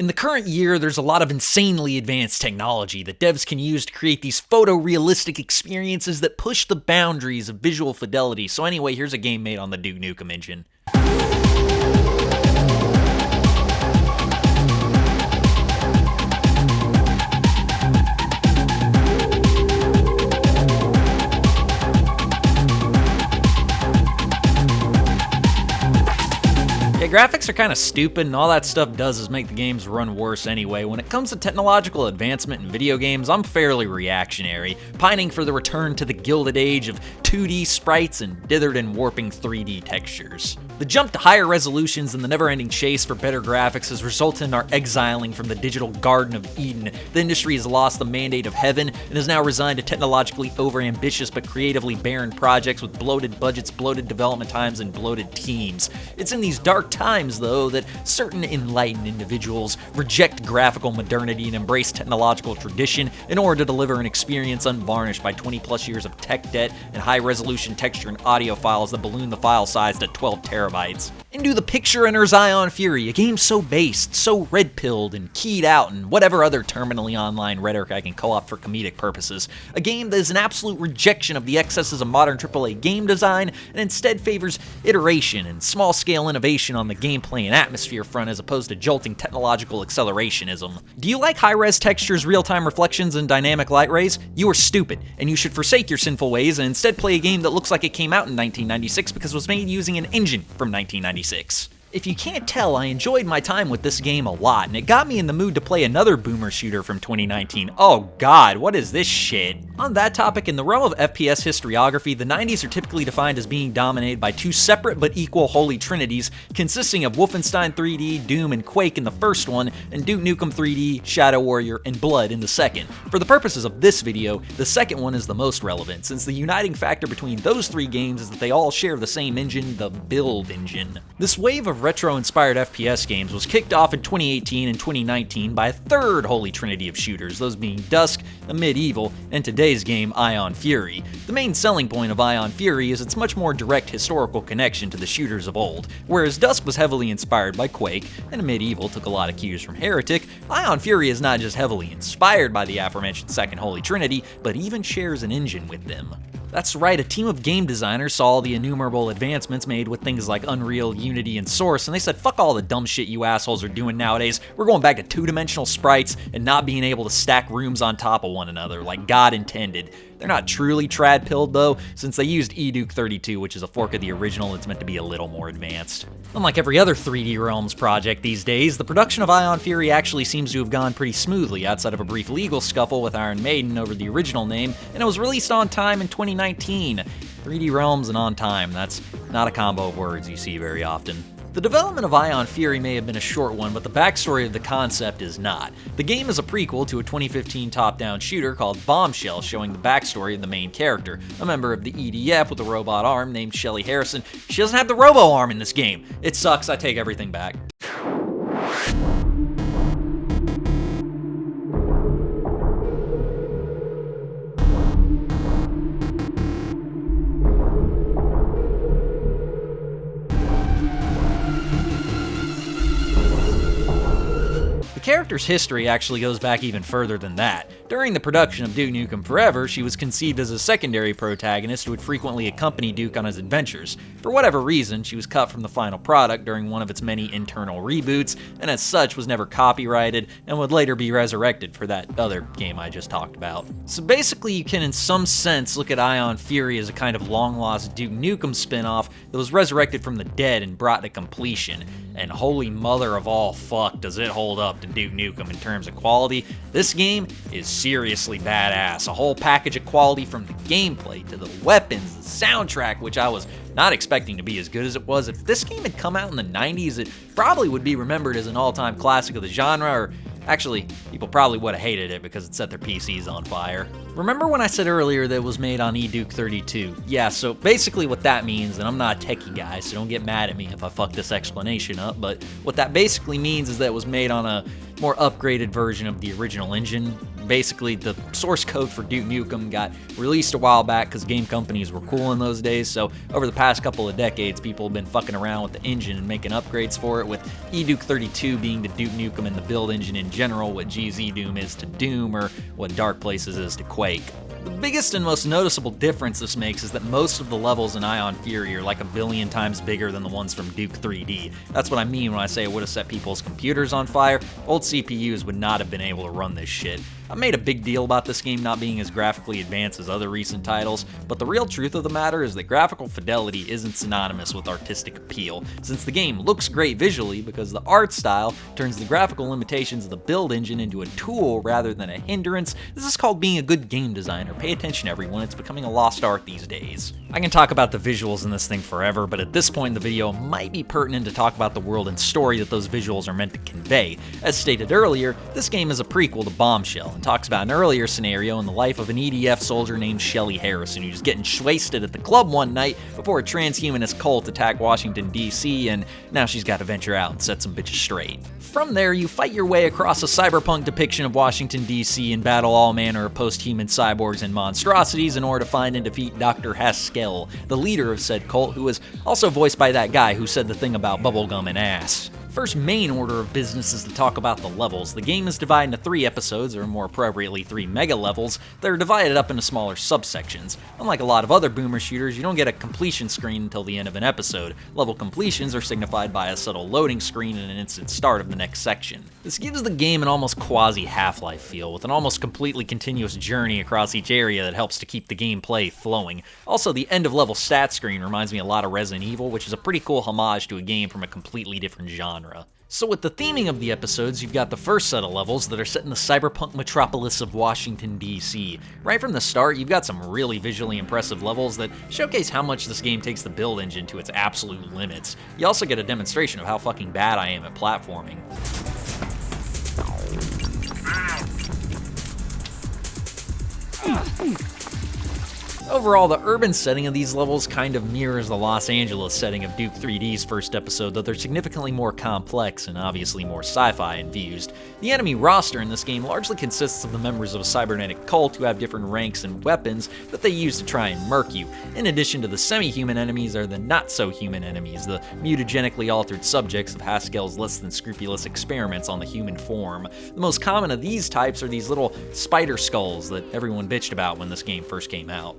In the current year, there's a lot of insanely advanced technology that devs can use to create these photorealistic experiences that push the boundaries of visual fidelity. So anyway, here's a game made on the Duke Nukem engine. Yeah, graphics are kind of stupid, and all that stuff does is make the games run worse anyway. When it comes to technological advancement in video games, I'm fairly reactionary, pining for the return to the Gilded Age of 2D sprites and dithered and warping 3D textures. The jump to higher resolutions and the never-ending chase for better graphics has resulted in our exiling from the digital Garden of Eden. The industry has lost the mandate of heaven and is now resigned to technologically overambitious but creatively barren projects with bloated budgets, bloated development times, and bloated teams. It's in these dark times, though, that certain enlightened individuals reject graphical modernity and embrace technological tradition in order to deliver an experience unvarnished by 20-plus years of tech debt and high-resolution texture and audio files that balloon the file size to 12 terabytes. Into the picture enters Ion Fury, a game so based, so red-pilled and keyed out, and whatever other terminally online rhetoric I can co-opt for comedic purposes. A game that is an absolute rejection of the excesses of modern AAA game design and instead favors iteration and small-scale innovation on the gameplay and atmosphere front as opposed to jolting technological accelerationism. Do you like high-res textures, real-time reflections, and dynamic light rays? You are stupid, and you should forsake your sinful ways and instead play a game that looks like it came out in 1996 because it was made using an engine from 1996. If you can't tell, I enjoyed my time with this game a lot, and it got me in the mood to play another boomer shooter from 2019. Oh god, what is this shit? On that topic, in the realm of FPS historiography, the 90s are typically defined as being dominated by two separate but equal holy trinities, consisting of Wolfenstein 3D, Doom, and Quake in the first one, and Duke Nukem 3D, Shadow Warrior, and Blood in the second. For the purposes of this video, the second one is the most relevant, since the uniting factor between those three games is that they all share the same engine, the build engine. This wave of retro-inspired FPS games was kicked off in 2018 and 2019 by a third holy trinity of shooters, those being Dusk, the Medieval, and today's game, Ion Fury. The main selling point of Ion Fury is its much more direct historical connection to the shooters of old. Whereas Dusk was heavily inspired by Quake, and Medieval took a lot of cues from Heretic, Ion Fury is not just heavily inspired by the aforementioned second holy trinity, but even shares an engine with them. That's right, a team of game designers saw all the innumerable advancements made with things like Unreal, Unity, and Source, and they said, fuck all the dumb shit you assholes are doing nowadays. We're going back to two-dimensional sprites and not being able to stack rooms on top of one another like God intended. They're not truly trad-pilled though, since they used eDuke 32, which is a fork of the original that's meant to be a little more advanced. Unlike every other 3D Realms project these days, the production of Ion Fury actually seems to have gone pretty smoothly outside of a brief legal scuffle with Iron Maiden over the original name, and it was released on time in 2019. 3D Realms and on time, that's not a combo of words you see very often. The development of Ion Fury may have been a short one, but the backstory of the concept is not. The game is a prequel to a 2015 top-down shooter called Bombshell, showing the backstory of the main character, a member of the EDF with a robot arm named Shelly Harrison. She doesn't have the robo-arm in this game. It sucks, I take everything back. The character's history actually goes back even further than that. During the production of Duke Nukem Forever, she was conceived as a secondary protagonist who would frequently accompany Duke on his adventures. For whatever reason, she was cut from the final product during one of its many internal reboots, and as such was never copyrighted and would later be resurrected for that other game I just talked about. So basically you can in some sense look at Ion Fury as a kind of long-lost Duke Nukem spin-off that was resurrected from the dead and brought to completion. And holy mother of all fuck does it hold up to Duke Nukem in terms of quality. This game is seriously badass. A whole package of quality from the gameplay to the weapons, the soundtrack, which I was not expecting to be as good as it was. If this game had come out in the 90s, it probably would be remembered as an all-time classic of the genre, or actually, people probably would have hated it because it set their PCs on fire. Remember when I said earlier that it was made on eDuke 32? Yeah, so basically what that means, and I'm not a techie guy, so don't get mad at me if I fuck this explanation up, but what that basically means is that it was made on a more upgraded version of the original engine, Basically, the source code for Duke Nukem got released a while back because game companies were cool in those days, so over the past couple of decades, people have been fucking around with the engine and making upgrades for it, with eDuke 32 being to Duke Nukem and the build engine in general, what GZ Doom is to Doom, or what Dark Places is to Quake. The biggest and most noticeable difference this makes is that most of the levels in Ion Fury are like a billion times bigger than the ones from Duke 3D. That's what I mean when I say it would have set people's computers on fire. Old CPUs would not have been able to run this shit. I made a big deal about this game not being as graphically advanced as other recent titles, but the real truth of the matter is that graphical fidelity isn't synonymous with artistic appeal, since the game looks great visually because the art style turns the graphical limitations of the build engine into a tool rather than a hindrance. This is called being a good game designer. Pay attention, everyone, it's becoming a lost art these days. I can talk about the visuals in this thing forever, but at this point in the video, it might be pertinent to talk about the world and story that those visuals are meant to convey. As stated earlier, this game is a prequel to Bombshell, and talks about an earlier scenario in the life of an EDF soldier named Shelly Harrison, who's getting wasted at the club one night before a transhumanist cult attacked Washington, D.C., and now she's got to venture out and set some bitches straight. From there, you fight your way across a cyberpunk depiction of Washington, D.C. and battle all manner of post-human cyborgs and monstrosities in order to find and defeat Dr. Haskell, the leader of said cult, who was also voiced by that guy who said the thing about bubblegum and ass. First main order of business is to talk about the levels. The game is divided into 3 episodes, or more appropriately 3 mega levels, that are divided up into smaller subsections. Unlike a lot of other boomer shooters, you don't get a completion screen until the end of an episode. Level completions are signified by a subtle loading screen and an instant start of the next section. This gives the game an almost quasi-Half-Life feel, with an almost completely continuous journey across each area that helps to keep the gameplay flowing. Also, the end-of-level stat screen reminds me a lot of Resident Evil, which is a pretty cool homage to a game from a completely different genre. So with the theming of the episodes, you've got the first set of levels that are set in the cyberpunk metropolis of Washington, D.C. Right from the start, you've got some really visually impressive levels that showcase how much this game takes the build engine to its absolute limits. You also get a demonstration of how fucking bad I am at platforming. Overall, the urban setting of these levels kind of mirrors the Los Angeles setting of Duke 3D's first episode, though they're significantly more complex and obviously more sci-fi infused. The enemy roster in this game largely consists of the members of a cybernetic cult who have different ranks and weapons that they use to try and murk you. In addition to the semi-human enemies are the not-so-human enemies, the mutagenically altered subjects of Haskell's less-than-scrupulous experiments on the human form. The most common of these types are these little spider skulls that everyone bitched about when this game first came out.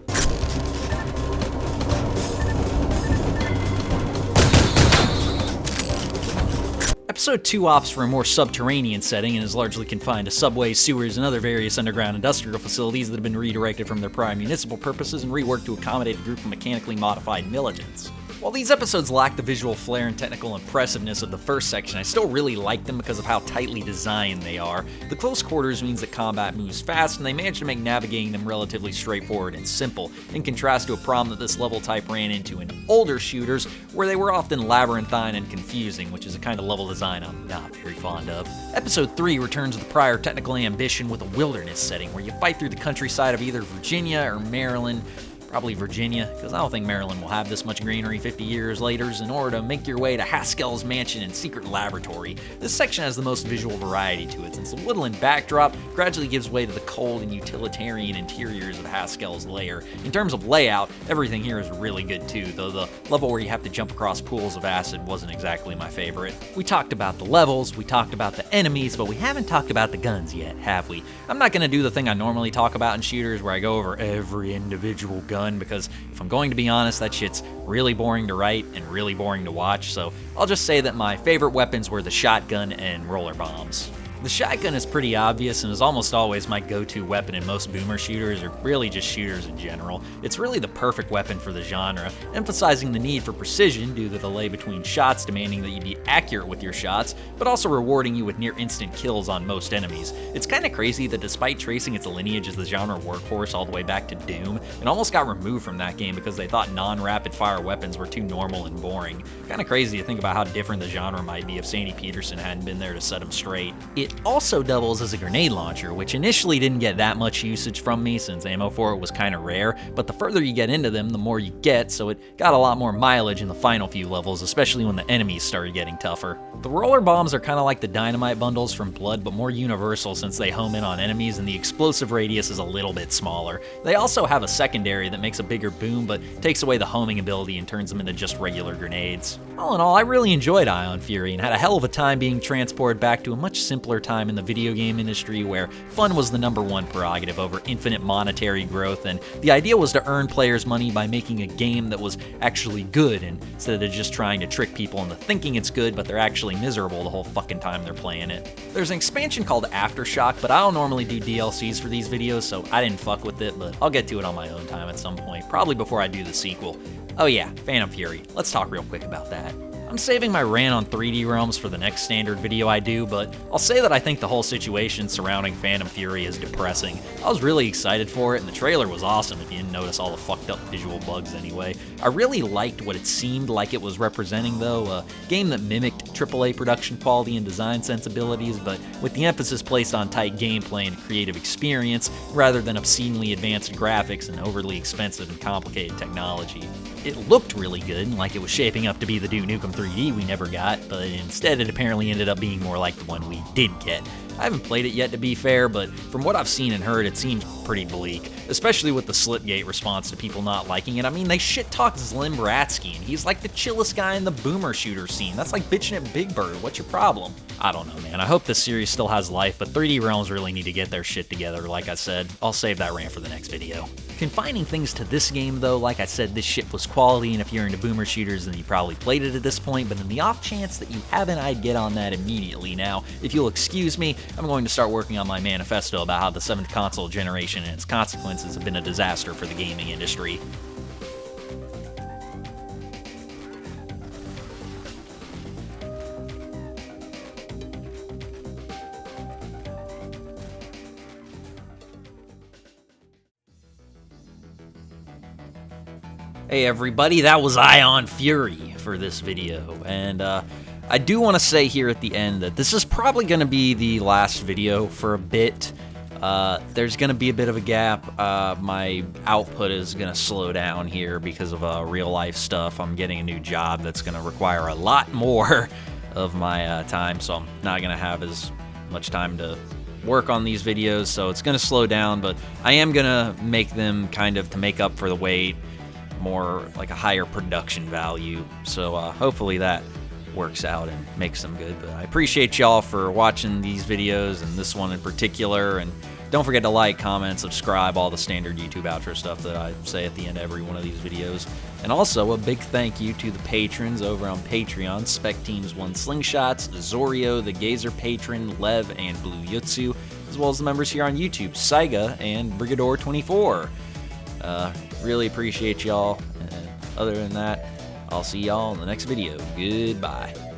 Episode 2 opts for a more subterranean setting and is largely confined to subways, sewers, and other various underground industrial facilities that have been redirected from their prior municipal purposes and reworked to accommodate a group of mechanically modified militants. While these episodes lack the visual flair and technical impressiveness of the first section, I still really like them because of how tightly designed they are. The close quarters means that combat moves fast, and they manage to make navigating them relatively straightforward and simple, in contrast to a problem that this level type ran into in older shooters, where they were often labyrinthine and confusing, which is a kind of level design I'm not very fond of. Episode 3 returns the prior technical ambition with a wilderness setting, where you fight through the countryside of either Virginia or Maryland. Probably Virginia, because I don't think Maryland will have this much greenery 50 years later, in order to make your way to Haskell's mansion and secret laboratory. This section has the most visual variety to it, since the woodland backdrop gradually gives way to the cold and utilitarian interiors of Haskell's lair. In terms of layout, everything here is really good too, though the level where you have to jump across pools of acid wasn't exactly my favorite. We talked about the levels, we talked about the enemies, but we haven't talked about the guns yet, have we? I'm not going to do the thing I normally talk about in shooters where I go over every individual gun, because if I'm going to be honest, that shit's really boring to write and really boring to watch, so I'll just say that my favorite weapons were the shotgun and roller bombs. The shotgun is pretty obvious and is almost always my go-to weapon in most boomer shooters, or really just shooters in general. It's really the perfect weapon for the genre, emphasizing the need for precision due to the delay between shots demanding that you be accurate with your shots, but also rewarding you with near-instant kills on most enemies. It's kinda crazy that despite tracing its lineage as the genre workhorse all the way back to Doom, it almost got removed from that game because they thought non-rapid-fire weapons were too normal and boring. Kinda crazy to think about how different the genre might be if Sandy Peterson hadn't been there to set them straight. It It also doubles as a grenade launcher, which initially didn't get that much usage from me since ammo for it was kinda rare, but the further you get into them, the more you get, so it got a lot more mileage in the final few levels, especially when the enemies started getting tougher. The roller bombs are kinda like the dynamite bundles from Blood, but more universal since they home in on enemies and the explosive radius is a little bit smaller. They also have a secondary that makes a bigger boom, but takes away the homing ability and turns them into just regular grenades. All in all, I really enjoyed Ion Fury and had a hell of a time being transported back to a much simpler time in the video game industry where fun was the #1 prerogative over infinite monetary growth, and the idea was to earn players money by making a game that was actually good instead of just trying to trick people into thinking it's good but they're actually miserable the whole fucking time they're playing it. There's an expansion called Aftershock, but I don't normally do DLCs for these videos, so I didn't fuck with it, but I'll get to it on my own time at some point, probably before I do the sequel. Oh yeah, Phantom Fury. Let's talk real quick about that. I'm saving my rant on 3D Realms for the next standard video I do, but I'll say that I think the whole situation surrounding Phantom Fury is depressing. I was really excited for it, and the trailer was awesome if you didn't notice all the fucked up visual bugs anyway. I really liked what it seemed like it was representing though, a game that mimicked AAA production quality and design sensibilities, but with the emphasis placed on tight gameplay and creative experience, rather than obscenely advanced graphics and overly expensive and complicated technology. It looked really good, like it was shaping up to be the Duke Nukem 3D we never got, but instead it apparently ended up being more like the one we did get. I haven't played it yet to be fair, but from what I've seen and heard, it seems pretty bleak, especially with the Slipgate response to people not liking it. I mean, they shit-talk Zlim Bratsky, and he's like the chillest guy in the boomer shooter scene. That's like bitching at Big Bird. What's your problem? I don't know, man. I hope this series still has life, but 3D Realms really need to get their shit together, like I said. I'll save that rant for the next video. Confining things to this game, though, like I said, this shit was quality, and if you're into boomer shooters, then you probably played it at this point, but in the off chance that you haven't, I'd get on that immediately. Now, if you'll excuse me, I'm going to start working on my manifesto about how the 7th console generation and its consequences have been a disaster for the gaming industry. Hey everybody, that was Ion Fury for this video, and I do want to say here at the end that this is probably going to be the last video for a bit. There's going to be a bit of a gap. My output is going to slow down here because of real life stuff. I'm getting a new job that's going to require a lot more of my time, so I'm not going to have as much time to work on these videos, so it's going to slow down, but I am going to make them kind of to make up for the wait, more like a higher production value, so hopefully that works out and makes them good. But I appreciate y'all for watching these videos and this one in particular, and don't forget to like, comment, subscribe, all the standard YouTube outro stuff that I say at the end of every one of these videos. And also a big thank you to the patrons over on Patreon: Spec Teams 1 Slingshots, Zorio, the Gazer Patron, Lev, and Blue Yutsu, as well as the members here on YouTube, Saiga and Brigador24. Really appreciate y'all, and other than that, I'll see y'all in the next video. Goodbye.